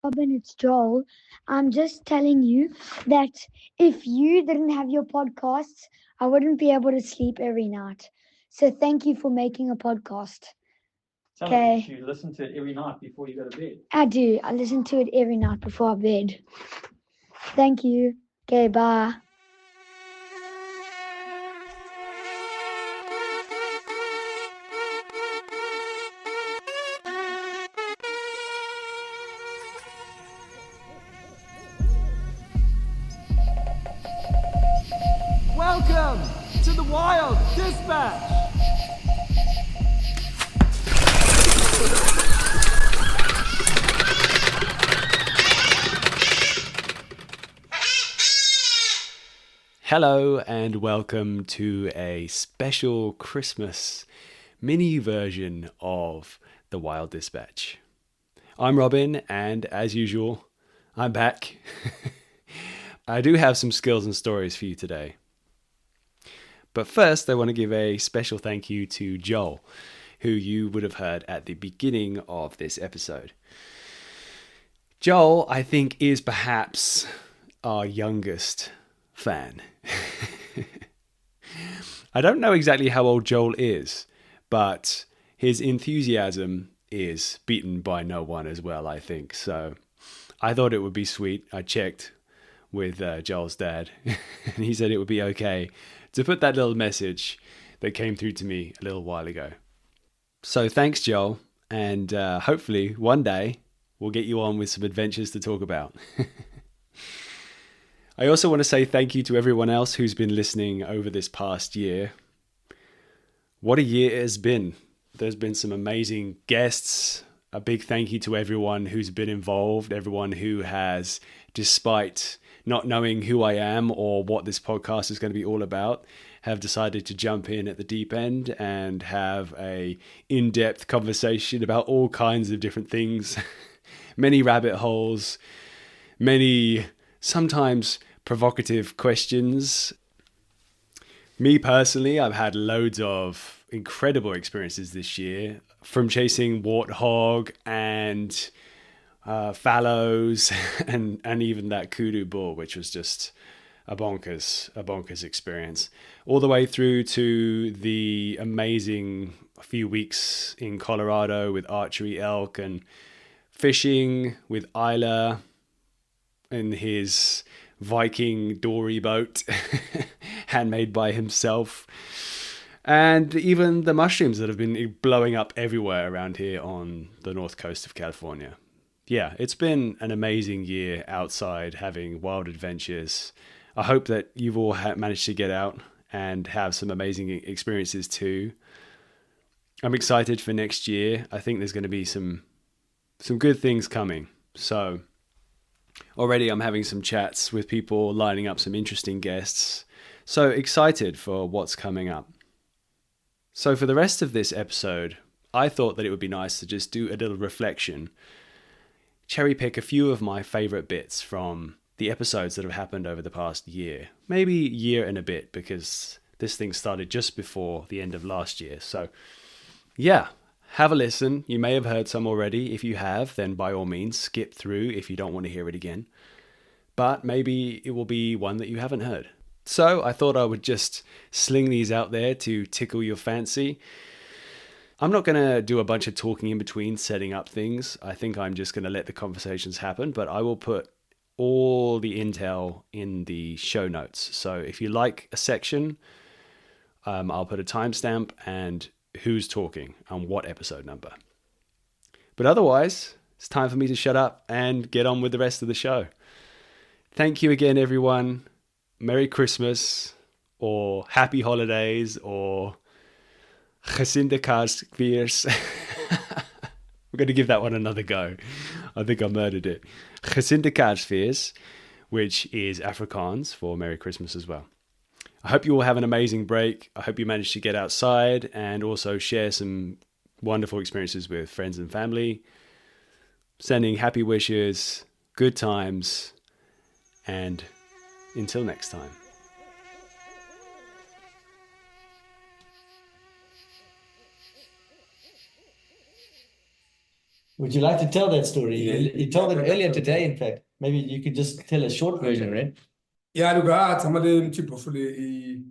Robin, it's Joel. I'm just telling you that if you didn't have your podcasts, I wouldn't be able to sleep every night. So thank you for making a podcast. Tell Okay. us, you listen to it every night before you go to bed. I do. I listen to it every night before bed. Thank you. Okay, bye. Welcome to the Wild Dispatch! Hello and welcome to a special Christmas mini version of the Wild Dispatch. I'm Robin, and as usual, I'm back. I do have some skills and stories for you today. But first, I want to give a special thank you to Joel, who you would have heard at the beginning of this episode. Joel, I think, is perhaps our youngest fan. I don't know exactly how old Joel is, but his enthusiasm is beaten by no one as well, I think. So I thought it would be sweet. I checked with Joel's dad, and he said it would be okay to put that little message that came through to me a little while ago. So thanks, Joel, and hopefully one day we'll get you on with some adventures to talk about. I also want to say thank you to everyone else who's been listening over this past year. What a year it has been. There's been some amazing guests. A big thank you to everyone who's been involved, everyone who has, despite not knowing who I am or what this podcast is going to be all about, have decided to jump in at the deep end and have a in-depth conversation about all kinds of different things. Many rabbit holes, many sometimes provocative questions. Me personally, I've had loads of incredible experiences this year, from chasing warthog and fallows and even that kudu bull, which was just a bonkers experience, all the way through to the amazing few weeks in Colorado with archery elk and fishing with Isla in his Viking dory boat, handmade by himself, and even the mushrooms that have been blowing up everywhere around here on the north coast of California. Yeah, it's been an amazing year outside, having wild adventures. I hope that you've all managed to get out and have some amazing experiences too. I'm excited for next year. I think there's going to be some good things coming. So already I'm having some chats with people, lining up some interesting guests. So excited for what's coming up. So for the rest of this episode, I thought that it would be nice to just do a little reflection, cherry pick a few of my favorite bits from the episodes that have happened over the past year. Maybe year and a bit, because this thing started just before the end of last year. So yeah, have a listen. You may have heard some already. If you have, then by all means, skip through if you don't want to hear it again. But maybe it will be one that you haven't heard. So I thought I would just sling these out there to tickle your fancy. I'm not going to do a bunch of talking in between setting up things. I think I'm just going to let the conversations happen, but I will put all the intel in the show notes. So if you like a section, I'll put a timestamp and who's talking and what episode number. But otherwise, it's time for me to shut up and get on with the rest of the show. Thank you again, everyone. Merry Christmas, or Happy Holidays, or Gezinde Kerstviers. We're going to give that one another go. I think I murdered it. Gezinde Kerstviers, which is Afrikaans for Merry Christmas as well. I hope you all have an amazing break. I hope you manage to get outside and also share some wonderful experiences with friends and family. Sending happy wishes, good times, and until next time. Would you like to tell that story? You told it earlier today, in fact. Maybe you could just tell a short version, right? Yeah, look, some of them cheap hopefully.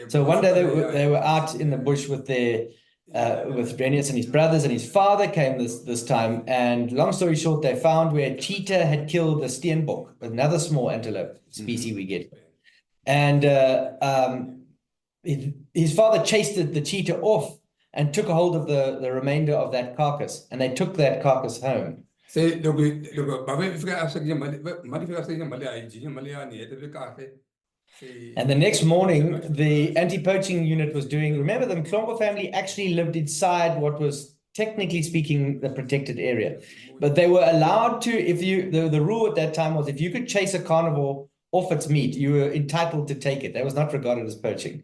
So one day they were out in the bush with with Renias and his brothers, and his father came this time. And long story short, they found where a cheetah had killed a steenbok, another small antelope species we get. And his father chased the cheetah off and took a hold of the remainder of that carcass, and they took that carcass home. Say, look, if And the next morning, the anti-poaching unit was doing, remember, the Mckiver family actually lived inside what was, technically speaking, the protected area. But they were allowed to, the rule at that time was if you could chase a carnivore off its meat, you were entitled to take it. That was not regarded as poaching,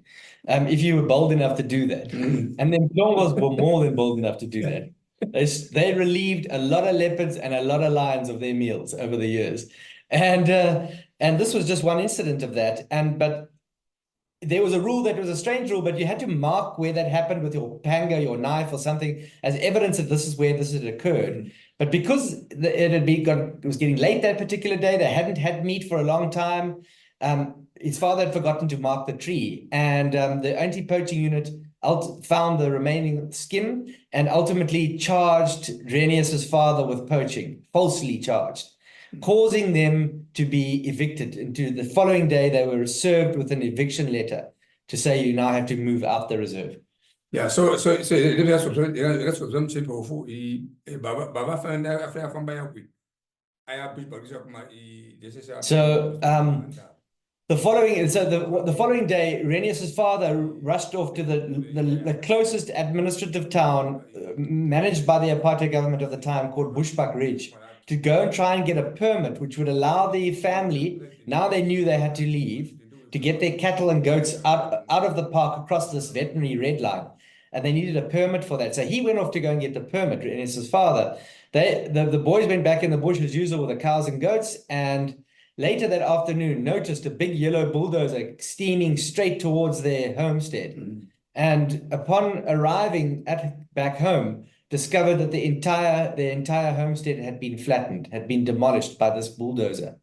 if you were bold enough to do that. And then Mckiver were more than bold enough to do that. They relieved a lot of leopards and a lot of lions of their meals over the years. And this was just one incident of that. But there was a rule that was a strange rule, but you had to mark where that happened with your panga, your knife or something as evidence that this is where this had occurred. But because it was getting late that particular day, they hadn't had meat for a long time. His father had forgotten to mark the tree, and the anti-poaching unit found the remaining skin and ultimately charged Renias's father with poaching, falsely charged, causing them to be evicted. Into the following day, they were served with an eviction letter to say you now have to move out the reserve. Yeah, so let's some cheap for Baba found after from by I have the following day, Renias's father rushed off to the closest administrative town managed by the apartheid government of the time, called Bushbuck Ridge, to go and try and get a permit which would allow the family, now they knew they had to leave, to get their cattle and goats out of the park across this veterinary red line. And they needed a permit for that. So he went off to go and get the permit, Renias's father. The boys went back in the bush as usual with the cows and goats, and later that afternoon noticed a big yellow bulldozer steaming straight towards their homestead. And upon arriving back home, discovered that the entire homestead had been flattened, had been demolished by this bulldozer.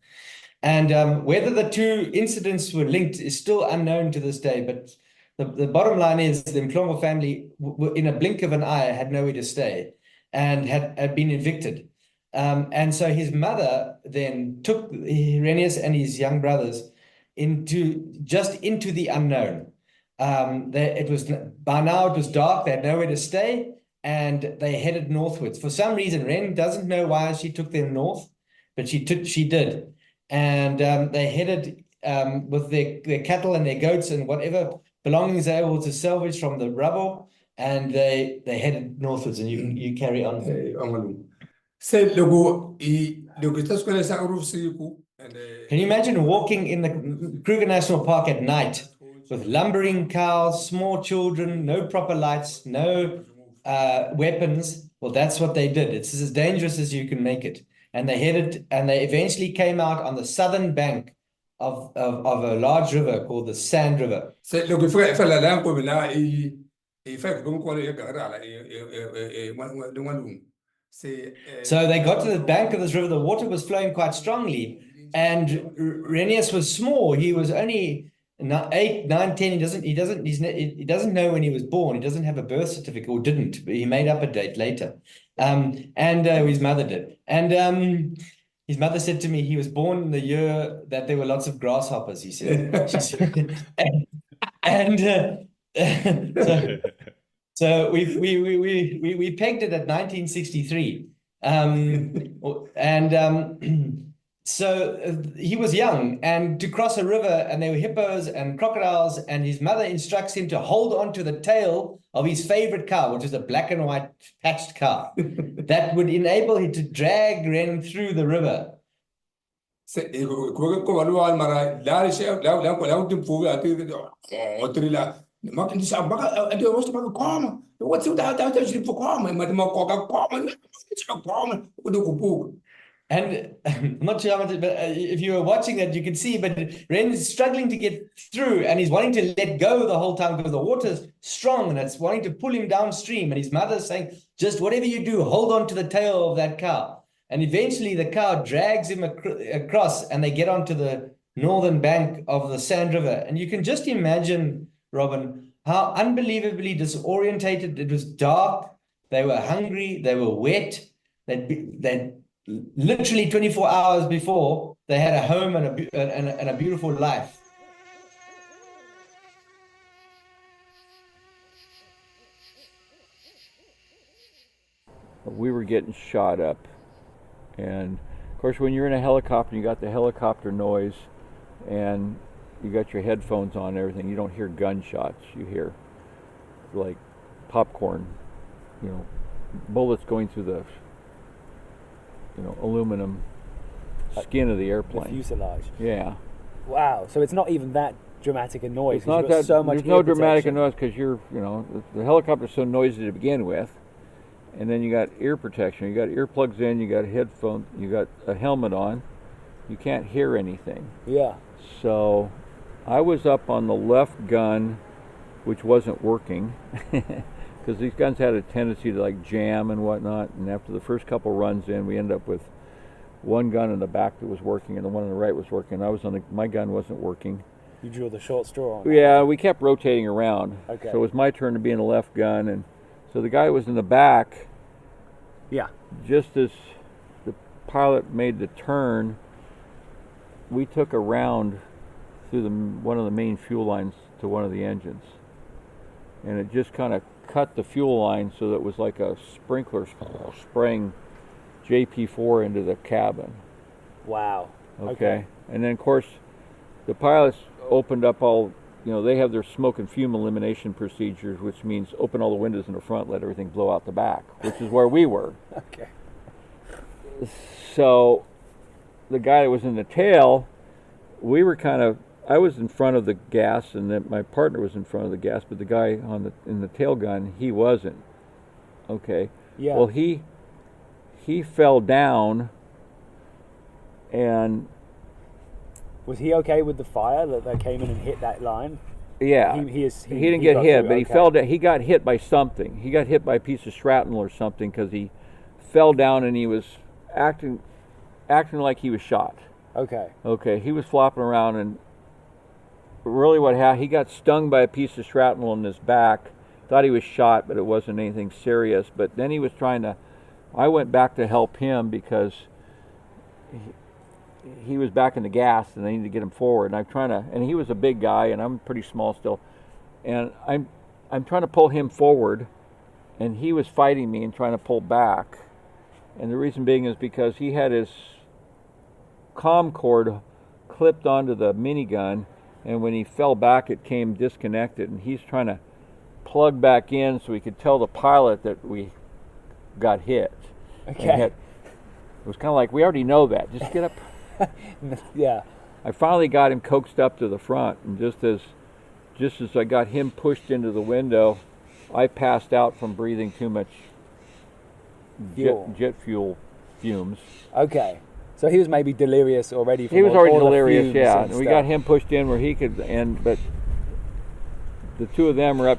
And whether the two incidents were linked is still unknown to this day. But the bottom line is the Mckiver family, in a blink of an eye, had nowhere to stay and had been evicted. And so his mother then took Renias and his young brothers into the unknown. By now it was dark, they had nowhere to stay, and they headed northwards. For some reason, Ren doesn't know why she took them north, but she did. And they headed with their cattle and their goats and whatever belongings they were able to salvage from the rubble, and they headed northwards. And you carry on. Can you imagine walking in the Kruger National Park at night with lumbering cows, small children, no proper lights, no weapons? Well, that's what they did. It's as dangerous as you can make it. And they eventually came out on the southern bank of a large river called the Sand River. So they got to the bank of this river. The water was flowing quite strongly, and Renias was small. He was only 8, 9, 10. He doesn't know when he was born. He doesn't have a birth certificate, or didn't. But he made up a date later. His mother did. And his mother said to me, he was born in the year that there were lots of grasshoppers, he said. So we pegged it at 1963. So he was young, and to cross a river, and there were hippos and crocodiles, and his mother instructs him to hold on to the tail of his favorite cow, which is a black and white patched cow, that would enable him to drag Ren through the river. And I'm not sure how much, but if you were watching that, you could see, but Ren's struggling to get through, and he's wanting to let go the whole time because the water's strong and it's wanting to pull him downstream. And his mother's saying, just whatever you do, hold on to the tail of that cow. And eventually the cow drags him across, and they get onto the northern bank of the Sand River. And you can just imagine, Robin, how unbelievably disorientated. It was dark. They were hungry. They were wet. They'd literally 24 hours before, they had a home and a beautiful life. We were getting shot up. And of course, when you're in a helicopter, you got the helicopter noise and you got your headphones on and everything. You don't hear gunshots. You hear like popcorn, bullets going through the aluminum skin of the airplane. The fuselage. Yeah. Wow. So it's not even that dramatic a noise. It's not that. So much there's no dramatic a noise because the helicopter's so noisy to begin with, and then you got ear protection. You got earplugs in. You got headphones. You got a helmet on. You can't hear anything. Yeah. So, I was up on the left gun, which wasn't working. Because these guns had a tendency to like jam and whatnot, and after the first couple runs in, we ended up with one gun in the back that was working and the one on the right was working. My gun wasn't working. You drew the short straw on. Yeah, we kept rotating around. Okay. So it was my turn to be in the left gun, and so the guy was in the back. Yeah. Just as the pilot made the turn, we took a round through one of the main fuel lines to one of the engines, and it just kind of cut the fuel line so that it was like a sprinkler spraying JP4 into the cabin. Wow. Okay. And then of course the pilots opened up all, they have their smoke and fume elimination procedures, which means open all the windows in the front, let everything blow out the back, which is where we were. Okay. So the guy that was in the tail, I was in front of the gas, and then my partner was in front of the gas, but the guy in the tail gun, he wasn't. Okay. Yeah. Well, he fell down, and was he okay with the fire that came in and hit that line? Yeah. He didn't get hit, but he fell down. He got hit by something. He got hit by a piece of shrapnel or something because he fell down and he was acting like he was shot. Okay. Okay. He was flopping around, and really what happened, he got stung by a piece of shrapnel in his back. Thought he was shot, but it wasn't anything serious. But then he was I went back to help him because he was back in the gas and I needed to get him forward. And and he was a big guy and I'm pretty small still. And I'm trying to pull him forward, and he was fighting me and trying to pull back. And the reason being is because he had his comm cord clipped onto the minigun, and when he fell back it came disconnected, and he's trying to plug back in so he could tell the pilot that we got hit. Okay. It was kind of like, we already know that, just get up. Yeah. I finally got him coaxed up to the front, and just as I got him pushed into the window, I passed out from breathing too much jet fuel fumes. Okay. So he was maybe delirious already. From He was all already the delirious, fumes yeah. and And we stuff. got him pushed in where he could, but the two of them were up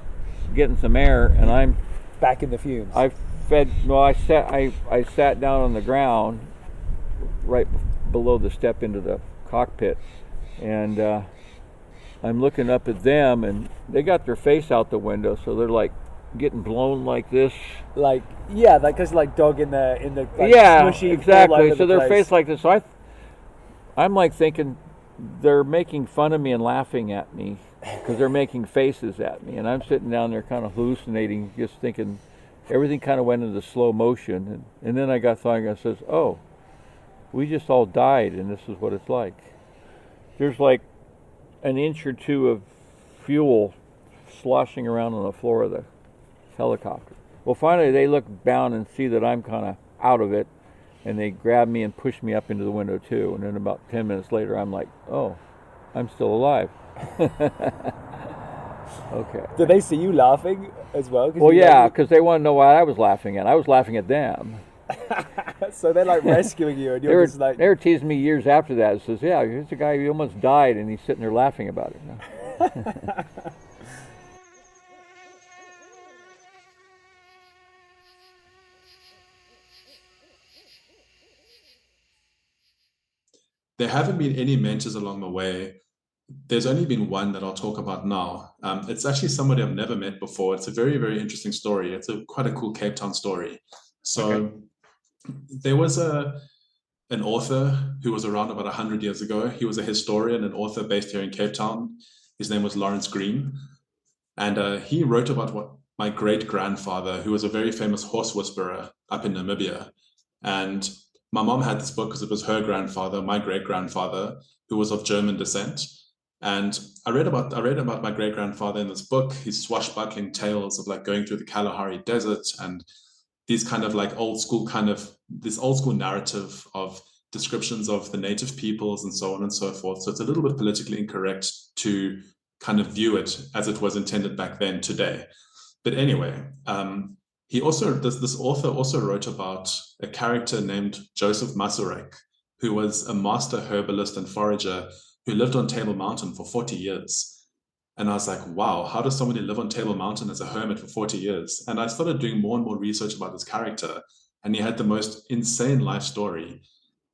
getting some air, and I'm back in the fumes. I sat down on the ground right below the step into the cockpit, and I'm looking up at them, and they got their face out the window, so they're like getting blown like this. Like, yeah, because like dog in the like, yeah, smushy, exactly. So their place. face like this. So I'm like thinking they're making fun of me and laughing at me because they're making faces at me, and I'm sitting down there kind of hallucinating, just thinking everything kind of went into slow motion, and then I got thinking, I says, oh, we just all died, and this is what it's like. There's like an inch or two of fuel sloshing around on the floor of the helicopter. Well, finally they look down and see that I'm kind of out of it, and they grab me and push me up into the window too, and then about 10 minutes later I'm like, oh, I'm still alive. Okay. Did they see you laughing as well? Well, yeah, because they want to know what I was laughing at. I was laughing at them. So they're like rescuing you, and They you're were, just like, they were teasing me years after that. It says, yeah, here's a guy who almost died, and he's sitting there laughing about it. There haven't been any mentors along the way. There's only been one that I'll talk about now. It's actually somebody I've never met before. It's a very, very interesting story. It's quite a cool Cape Town story. So there was an author who was around about 100 years ago. He was a historian and author based here in Cape Town. His name was Lawrence Green. And he wrote about what my great-grandfather, who was a very famous horse whisperer up in Namibia. And my mom had this book because it was her grandfather, my great-grandfather, who was of German descent. And I read about my great-grandfather in this book, his swashbuckling tales of like going through the Kalahari Desert and these kind of like this old school narrative of descriptions of the native peoples and so on and so forth. So it's a little bit politically incorrect to kind of view it as it was intended back then today. But anyway, this author also wrote about a character named Joseph Masurek, who was a master herbalist and forager who lived on Table Mountain for 40 years. And I was like, wow, how does somebody live on Table Mountain as a hermit for 40 years? And I started doing more and more research about this character, and he had the most insane life story.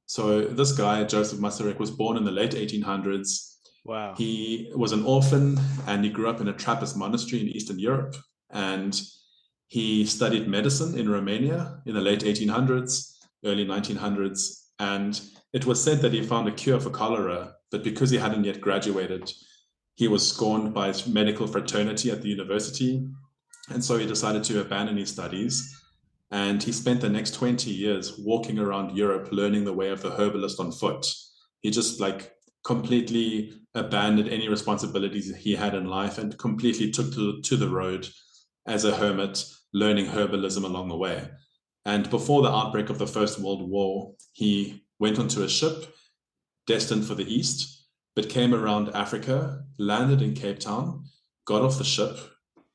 So this guy, Joseph Masurek, was born in the late 1800s. Wow. He was an orphan, and he grew up in a Trappist monastery in Eastern Europe. And he studied medicine in Romania in the late 1800s, early 1900s. And it was said that he found a cure for cholera, but because he hadn't yet graduated, he was scorned by his medical fraternity at the university. And so he decided to abandon his studies. And he spent the next 20 years walking around Europe, learning the way of the herbalist on foot. He just like completely abandoned any responsibilities he had in life and completely took to the road as a hermit, learning herbalism along the way. And before the outbreak of the First World War, he went onto a ship destined for the East, but came around Africa, landed in Cape Town, got off the ship,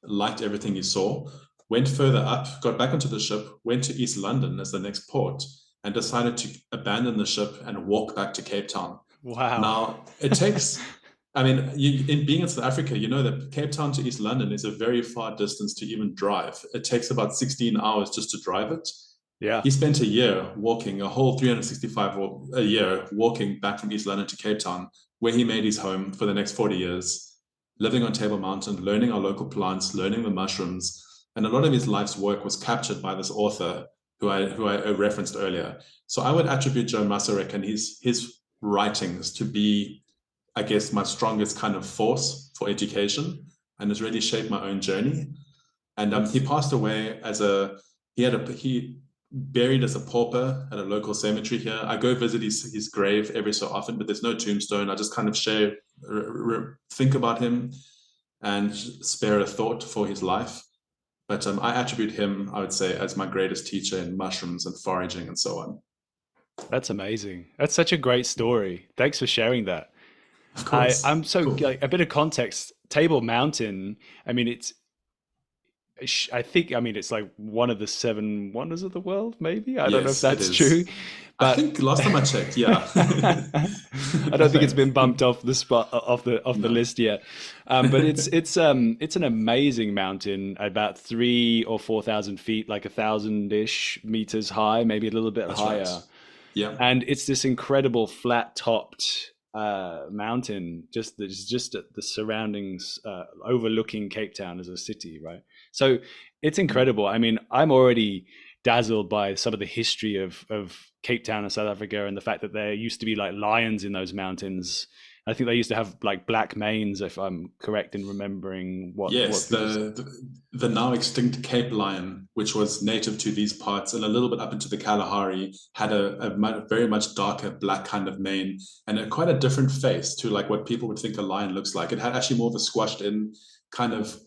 liked everything he saw, went further up, got back onto the ship, went to East London as the next port, and decided to abandon the ship and walk back to Cape Town. Wow. Now, it takes, I mean, in being in South Africa, you know that Cape Town to East London is a very far distance to even drive. It takes about 16 hours just to drive it. Yeah. He spent a year walking, a whole 365 a year walking back from East London to Cape Town, where he made his home for the next 40 years, living on Table Mountain, learning our local plants, learning the mushrooms. And a lot of his life's work was captured by this author who I referenced earlier. So I would attribute Joe Masurek and his writings to be, I guess, my strongest kind of force for education, and has really shaped my own journey. And he passed away he buried as a pauper at a local cemetery here. I go visit his grave every so often, but there's no tombstone. I just kind of think about him and spare a thought for his life. But I attribute him, I would say, as my greatest teacher in mushrooms and foraging and so on. That's amazing. That's such a great story. Thanks for sharing that. Of course. I'm so cool. like, a bit of context. Table Mountain, I mean, it's like one of the 7 wonders of the world, maybe. I don't know if that's true. But I think last time I checked, yeah. I don't think it's been bumped off the list yet. But it's an amazing mountain, about 3,000 or 4,000 feet, like 1,000-ish meters high, maybe a little bit higher. Right. Yeah. And it's this incredible flat-topped mountain, just the surroundings, overlooking Cape Town as a city, right? So it's incredible. I mean, I'm already dazzled by some of the history of Cape Town and South Africa, and the fact that there used to be like lions in those mountains. I think they used to have like black manes, if I'm correct in remembering what. Yes, the now extinct Cape lion, which was native to these parts and a little bit up into the Kalahari, had a very much darker black kind of mane and quite a different face to like what people would think a lion looks like. It had actually more of a squashed in kind of,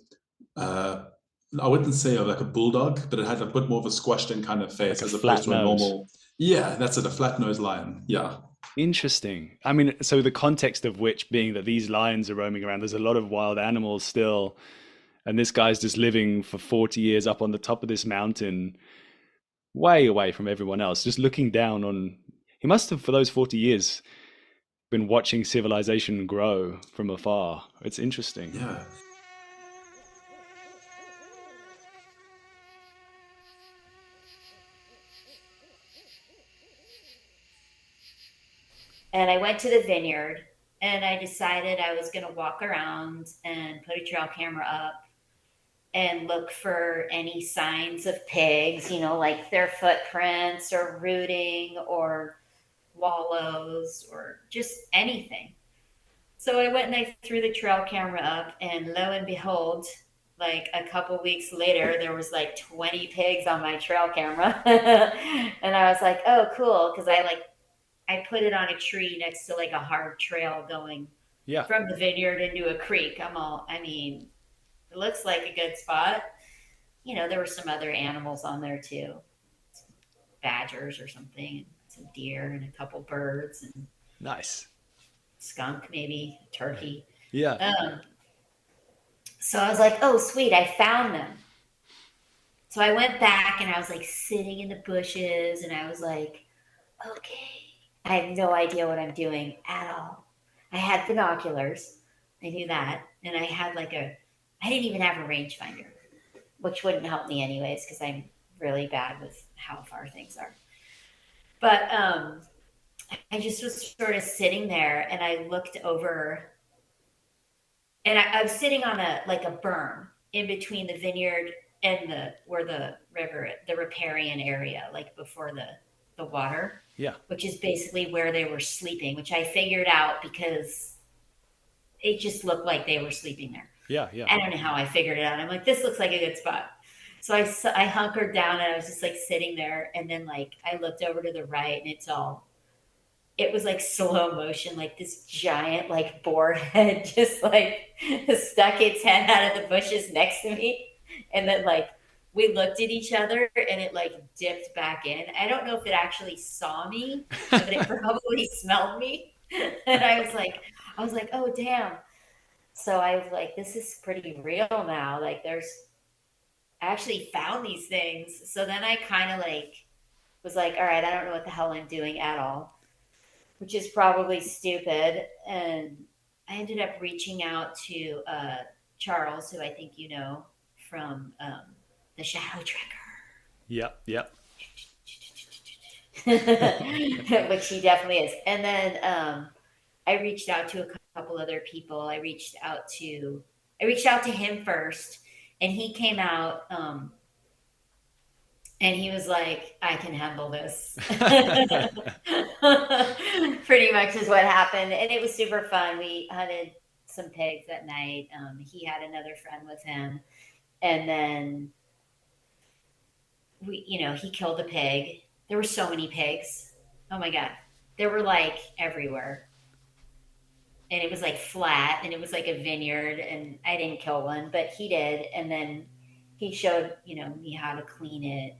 I wouldn't say like a bulldog, but it had a bit more of a squashed in kind of face, like as opposed to a normal. Yeah, that's it, a flat-nosed lion. Yeah. Interesting. I mean, so the context of which being that these lions are roaming around, there's a lot of wild animals still, and this guy's just living for 40 years up on the top of this mountain. way away from everyone else, just looking down on. He must have, for those 40 years, been watching civilization grow from afar. It's interesting. Yeah. And I went to the vineyard and I decided I was going to walk around and put a trail camera up and look for any signs of pigs, like their footprints or rooting or wallows or just anything. So I went and I threw the trail camera up, and lo and behold, like a couple weeks later, there was like 20 pigs on my trail camera. And I was like, oh, cool. Because I put it on a tree next to like a hard trail going from the vineyard into a creek. It looks like a good spot. There were some other animals on there too. Some badgers or something, some deer and a couple birds and nice skunk, maybe turkey. Yeah. So I was like, oh, sweet, I found them. So I went back and I was like sitting in the bushes and I was like, okay, I have no idea what I'm doing at all. I had binoculars. I knew that. And I had I didn't even have a rangefinder, which wouldn't help me anyways because I'm really bad with how far things are. But I just was sort of sitting there and I looked over and I was sitting on a berm in between the vineyard and where the river, the riparian area, like before the water. Yeah. Which is basically where they were sleeping, which I figured out because it just looked like they were sleeping there. Yeah. I don't know how I figured it out. I'm like, this looks like a good spot. So I hunkered down and I was just like sitting there. And then I looked over to the right and it was like slow motion, like this giant boar head just stuck its head out of the bushes next to me. And then we looked at each other and it dipped back in. I don't know if it actually saw me, but it probably smelled me. And I was like, oh damn. So I was like, this is pretty real now. I actually found these things. So then I kind of was like, all right, I don't know what the hell I'm doing at all, which is probably stupid. And I ended up reaching out to Charles, who I think you know from the Shadow Tracker. Yep. Which he definitely is. And then I reached out to a couple other people. I reached out to him first, and he came out and he was like, I can handle this. Pretty much is what happened. And it was super fun. We hunted some pigs at night. He had another friend with him. And then he killed a pig. There were so many pigs. Oh my God. They were everywhere. And it was flat and it was a vineyard, and I didn't kill one, but he did. And then he showed, me how to clean it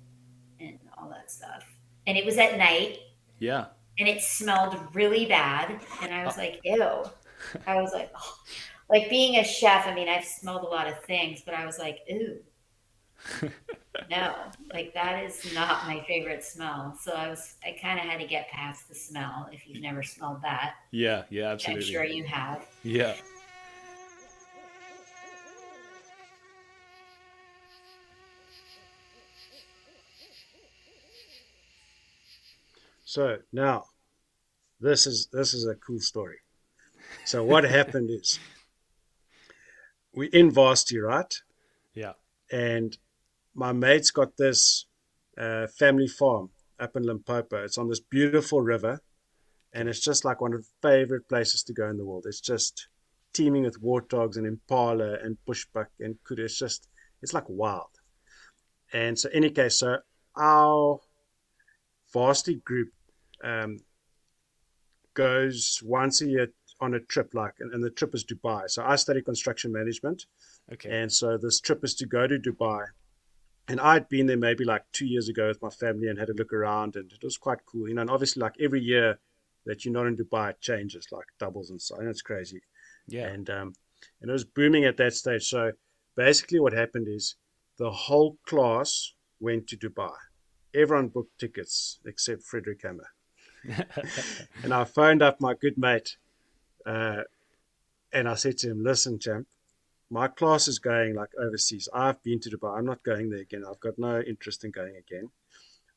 and all that stuff. And it was at night. Yeah. And it smelled really bad. And I was like, ew. I was like, oh. Being a chef, I've smelled a lot of things, but I was like, ooh. No, that is not my favorite smell. So I kind of had to get past the smell. If you've never smelled that. Yeah, absolutely. I'm sure you have. Yeah. So now, this is a cool story. So what happened is, we in Varsity, right? Yeah. And my mate's got this family farm up in Limpopo. It's on this beautiful river, and it's just one of the favorite places to go in the world. It's just teeming with warthogs and impala and bushbuck and kudu. It's wild. And so, in any case, so our Varsity group goes once a year on a trip, and the trip is Dubai. So I study construction management. Okay. And so this trip is to go to Dubai. And I'd been there maybe 2 years ago with my family and had a look around, and it was quite cool. And obviously every year that you're not in Dubai, it changes, doubles and so on. It's crazy. Yeah. And it was booming at that stage. So basically what happened is the whole class went to Dubai. everyone booked tickets except Frederick Hammer. And I phoned up my good mate, and I said to him, listen, champ, my class is going like overseas. I've been to Dubai. I'm not going there again. I've got no interest in going again.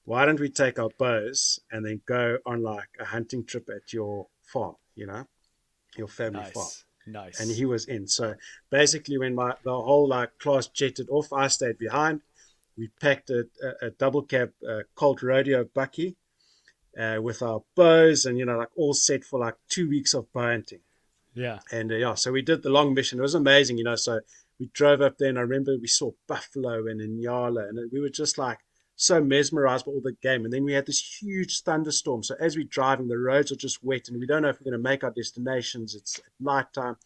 Why don't we take our bows and then go on like a hunting trip at your farm, your family farm. Nice. And he was in. So basically when the whole like class jetted off, I stayed behind. We packed a double cab Colt Rodeo bucky with our bows and, like all set for like 2 weeks of bow hunting. Yeah. And so we did the long mission. It was amazing, so we drove up there and I remember we saw buffalo and inyala and we were just like so mesmerized by all the game. And then we had this huge thunderstorm. So as we're driving, the roads are just wet and we don't know if we're going to make our destinations. It's at nighttime.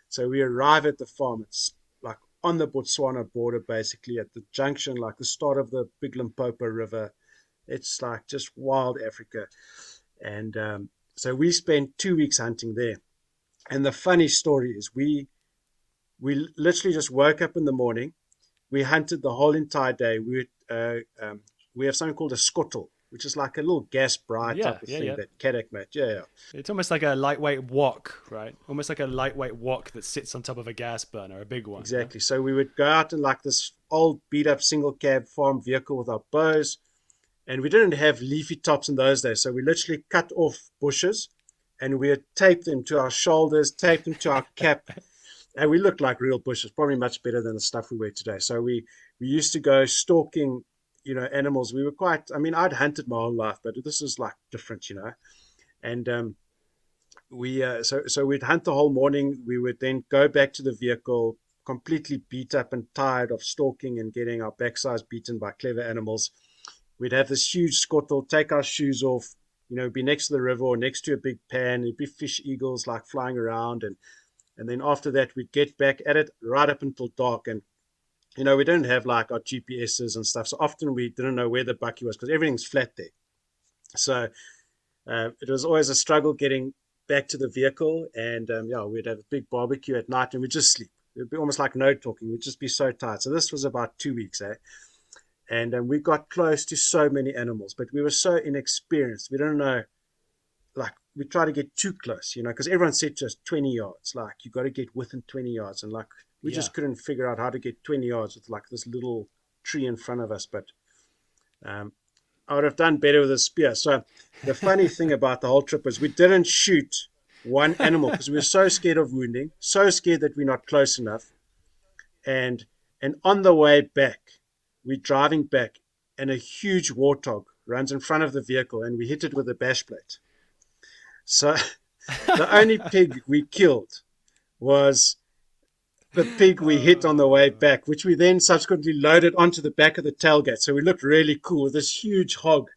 So we arrive at the farm. It's like on the Botswana border, basically at the junction, like the start of the Big Limpopo River. It's like just wild Africa. And so we spent 2 weeks hunting there. And the funny story is we literally just woke up in the morning. We hunted the whole entire day. We have something called a skottel, which is like a little gas braai type of thing that Kadak made. Yeah. It's almost like a lightweight wok, right? Almost like a lightweight wok that sits on top of a gas burner, a big one. Exactly. Yeah? So we would go out in like this old beat up single cab farm vehicle with our bows. And we didn't have leafy tops in those days. So we literally cut off bushes and we had taped them to our shoulders, taped them to our cap. And we looked like real bushes, probably much better than the stuff we wear today. So we used to go stalking, animals. We were I'd hunted my whole life, but this is like different, And so we'd hunt the whole morning. We would then go back to the vehicle, completely beat up and tired of stalking and getting our backsides beaten by clever animals. We'd have this huge skottel, take our shoes off, be next to the river or next to a big pan. There'd be fish eagles like flying around. And then after that, we'd get back at it right up until dark. And, we didn't have like our GPSs and stuff. So often we didn't know where the bucky was because everything's flat there. So it was always a struggle getting back to the vehicle. And we'd have a big barbecue at night and we'd just sleep. It'd be almost like no talking. We'd just be so tired. So this was about 2 weeks, And we got close to so many animals, but we were so inexperienced. We don't know, like we try to get too close, because everyone said to us 20 yards, like you got to get within 20 yards. And like, we just couldn't figure out how to get 20 yards with like this little tree in front of us. But I would have done better with a spear. So the funny thing about the whole trip was we didn't shoot one animal because we were so scared of wounding, so scared that we're not close enough. And on the way back, we're driving back and a huge warthog runs in front of the vehicle and we hit it with a bash plate. So the only pig we killed was the pig we hit on the way back, which we then subsequently loaded onto the back of the tailgate. So we looked really cool with this huge hog,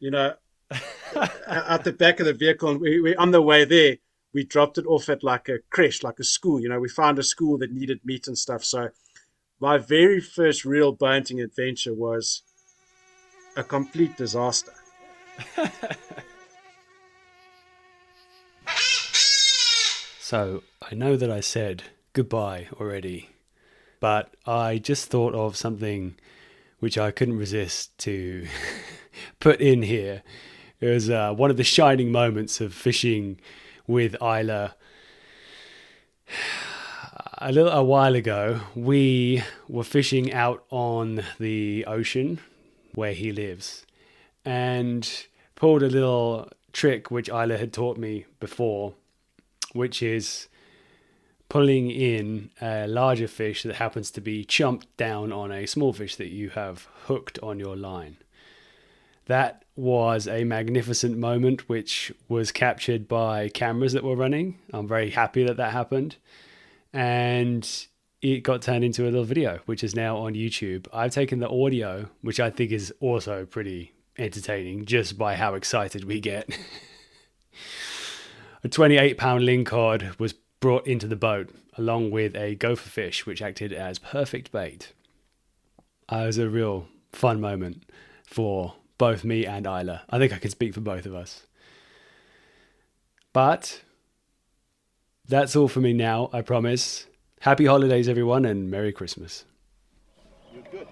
out the back of the vehicle. And we on the way there, we dropped it off at like a creche, like a school. We found a school that needed meat and stuff. So my very first real bow hunting adventure was a complete disaster. So I know that I said goodbye already, but I just thought of something which I couldn't resist to put in here. It was one of the shining moments of fishing with Isla. A while ago, we were fishing out on the ocean where he lives and pulled a little trick which Isla had taught me before, which is pulling in a larger fish that happens to be chumped down on a small fish that you have hooked on your line. That was a magnificent moment which was captured by cameras that were running. I'm very happy that happened. And it got turned into a little video, which is now on YouTube. I've taken the audio, which I think is also pretty entertaining just by how excited we get. A 28-pound lingcod was brought into the boat along with a gopher fish, which acted as perfect bait. It was a real fun moment for both me and Isla. I think I can speak for both of us. But that's all for me now, I promise. Happy holidays, everyone, and Merry Christmas. You're good.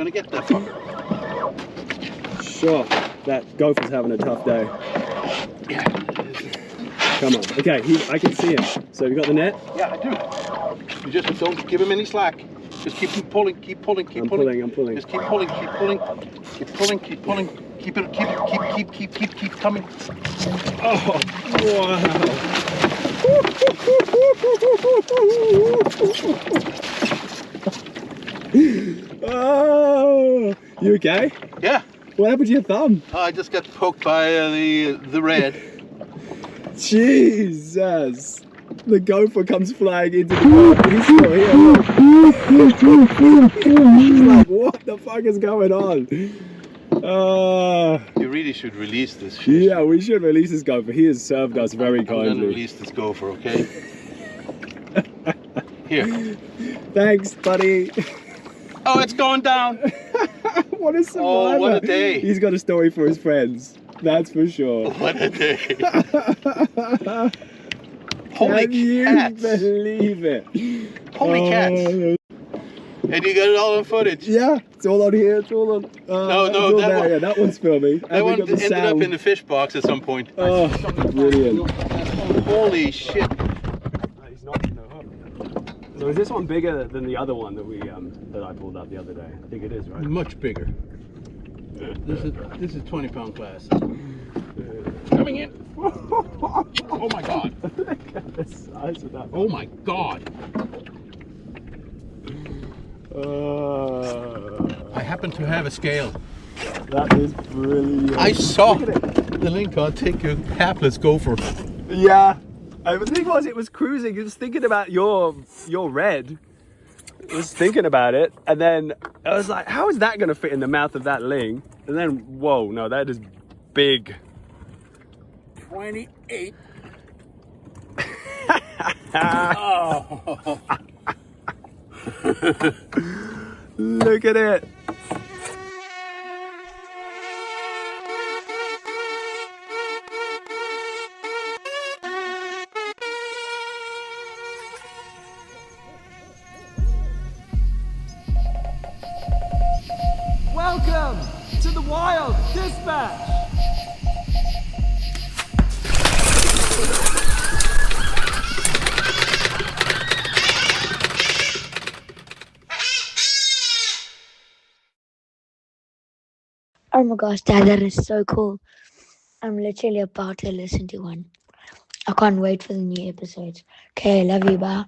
gonna get that fucker. Sure. That gopher's having a tough day. Yeah. Come on. Okay, I can see him. So you got the net? Yeah, I do. You just don't give him any slack. Just keep him pulling, keep pulling, keep pulling. I'm pulling. Just keep pulling, keep pulling, keep pulling, keep pulling. Keep coming. Oh, wow. Oh, you okay? Yeah. What happened to your thumb? I just got poked by the red. Jesus. The gopher comes flying into the car, but he's still here. He's like, what the fuck is going on? You really should release this shit. Yeah, we should release this gopher. He has served us very I'm kindly. gonna release this gopher, okay? Here. Thanks, buddy. Oh, it's going down. What a survivor. Oh, what a day. He's got a story for his friends. That's for sure. What a day. Holy Can you cats. believe it? Holy cats. And you got it all on footage. Yeah, it's all on here. It's all on. No, that one. Yeah, that one's filming. That one ended up in the fish box at some point. Oh, brilliant. Holy shit. He's not in the hook. So is this one bigger than the other one that that I pulled up the other day? I think it is, right? Much bigger. This is 20-pound class. Coming in. Oh my god. Look at the size of that. Oh my god. I happen to have a scale. That is brilliant. I saw the Lincoln take a hapless gopher. Yeah. The thing was, it was cruising. It was thinking about your red. It was thinking about it, and then I was like, how is that going to fit in the mouth of that ling? And then, whoa, no, that is big. 28. Oh. Look at it. Welcome to the Wild Dispatch. Oh my gosh, Dad, that is so cool. I'm literally about to listen to one. I can't wait for the new episodes. Okay, love you, bye.